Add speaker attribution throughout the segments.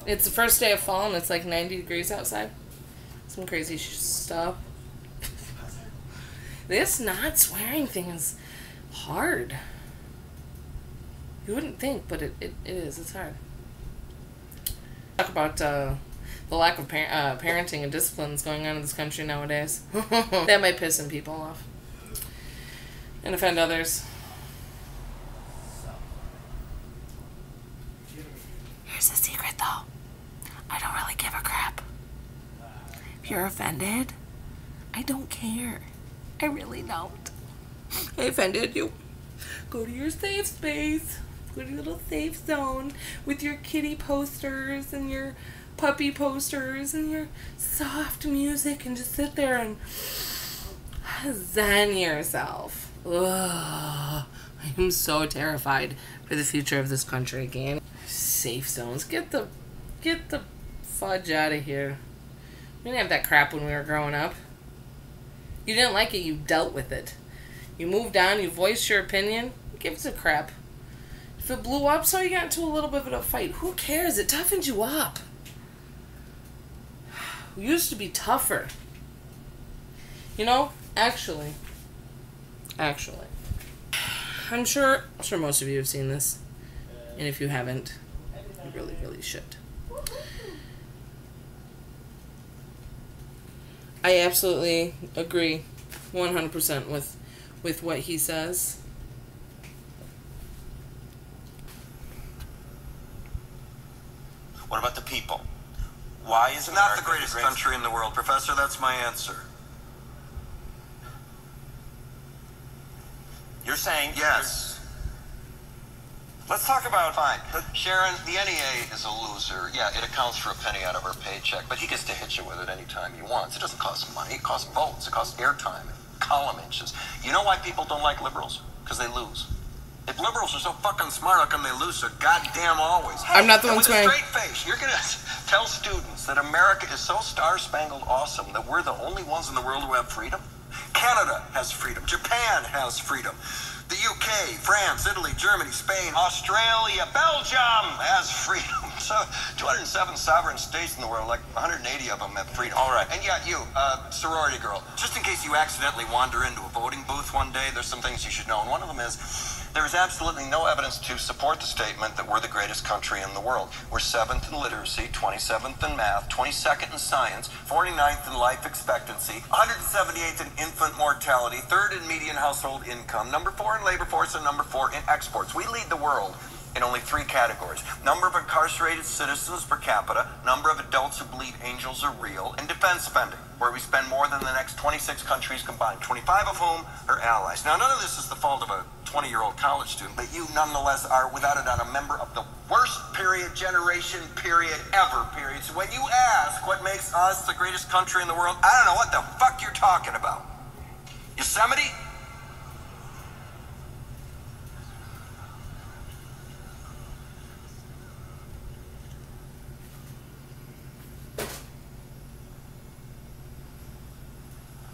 Speaker 1: It's the first day of fall and it's like 90 degrees outside. Some crazy stuff. This not swearing thing is hard. You wouldn't think, but it is. It's hard. Talk about the lack of parenting and disciplines going on in this country nowadays. That might piss some people off. And offend others. Here's the secret, though. I don't really give a crap. If you're offended, I don't care. I really don't. I offended you. Go to your safe space. Go to your little safe zone with your kitty posters and your puppy posters and your soft music and just sit there and zen yourself. Ugh. I am so terrified for the future of this country again. Safe zones. Get the fudge out of here. We didn't have that crap when we were growing up. You didn't like it, you dealt with it. You moved on, you voiced your opinion. Who gives a crap? If it blew up, so you got into a little bit of a fight. Who cares? It toughened you up. We used to be tougher. You know, actually, I'm sure most of you have seen this. And if you haven't, you really, really should. I absolutely agree 100% with what he says.
Speaker 2: What about the people? Why is
Speaker 3: Not the greatest country in the world, Professor. That's my answer.
Speaker 2: You're saying
Speaker 3: yes.
Speaker 2: Let's talk about
Speaker 3: Fine. Sharon, the NEA is a loser. Yeah, it accounts for a penny out of our paycheck, but he gets to hit you with it anytime he wants. It doesn't cost money. It costs votes. It costs airtime, column inches. You know why people don't like liberals? Because they lose. If liberals are so fucking smart, how come they lose so goddamn always?
Speaker 1: I'm not the one
Speaker 3: with a
Speaker 1: swearing.
Speaker 3: straight face, you're going to tell students that America is so star-spangled awesome that we're the only ones in the world who have freedom? Canada has freedom. Japan has freedom. The UK, France, Italy, Germany, Spain, Australia, Belgium has freedom. So 207 sovereign states in the world, like 180 of them have freedom.
Speaker 2: All right.
Speaker 3: And yet you, sorority girl, just in case you accidentally wander into a voting booth one day, there's some things you should know. And one of them is there is absolutely no evidence to support the statement that we're the greatest country in the world. We're 7th in literacy, 27th in math, 22nd in science, 49th in life expectancy, 178th in infant mortality, 3rd in median household income, number 4 in labor force, and number 4 in exports. We lead the world in only 3 categories: number of incarcerated citizens per capita, number of adults who believe angels are real, and defense spending, where we spend more than the next 26 countries combined, 25 of whom are allies. Now, none of this is the fault of a 20-year-old college student, but you nonetheless are, without a doubt, a member of the worst generation ever. So when you ask what makes us the greatest country in the world, I don't know what the fuck you're talking about. Yosemite?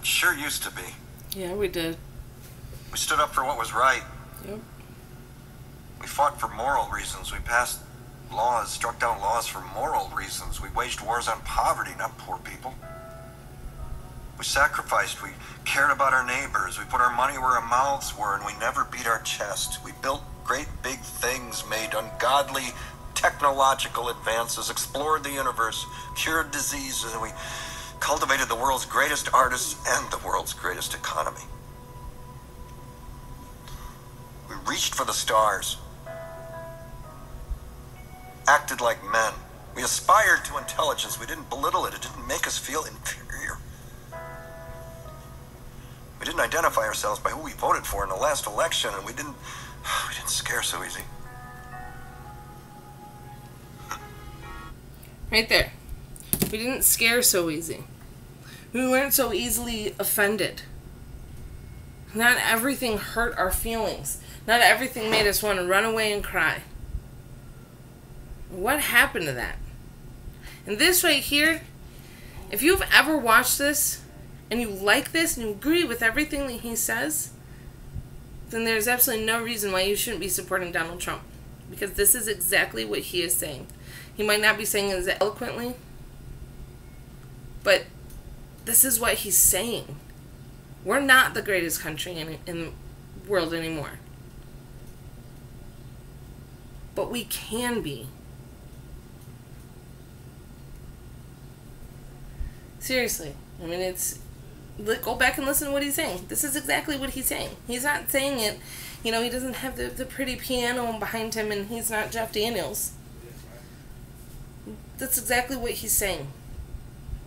Speaker 3: Sure used to be.
Speaker 1: Yeah, we did.
Speaker 3: We stood up for what was right.
Speaker 1: Yep.
Speaker 3: We fought for moral reasons. We passed laws, struck down laws for moral reasons. We waged wars on poverty, not poor people. We sacrificed. We cared about our neighbors. We put our money where our mouths were, and we never beat our chest. We built great big things, made ungodly technological advances, explored the universe, cured diseases, and we cultivated the world's greatest artists and the world's greatest economy. We reached for the stars, acted like men. We aspired to intelligence. We didn't belittle it. It didn't make us feel inferior. We didn't identify ourselves by who we voted for in the last election, and we didn't scare so easy.
Speaker 1: Right there. We didn't scare so easy. We weren't so easily offended. Not everything hurt our feelings. Not everything made us want to run away and cry. What happened to that? And this right here, if you've ever watched this, and you like this, and you agree with everything that he says, then there's absolutely no reason why you shouldn't be supporting Donald Trump. because this is exactly what he is saying. He might not be saying it as eloquently, but this is what he's saying. We're not the greatest country in the world anymore. But we can be. Seriously. I mean, go back and listen to what he's saying. This is exactly what he's saying. He's not saying it, he doesn't have the pretty piano behind him, and he's not Jeff Daniels. That's exactly what he's saying.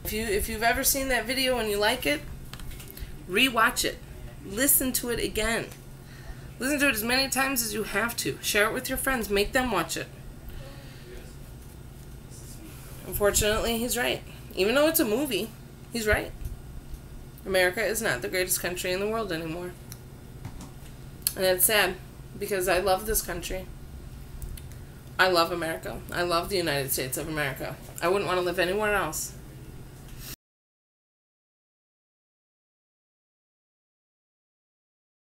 Speaker 1: If you've ever seen that video and you like it, rewatch it. Listen to it again. Listen to it as many times as you have to. Share it with your friends. Make them watch it. Unfortunately, he's right. Even though it's a movie, he's right. America is not the greatest country in the world anymore. And it's sad, because I love this country. I love America. I love the United States of America. I wouldn't want to live anywhere else.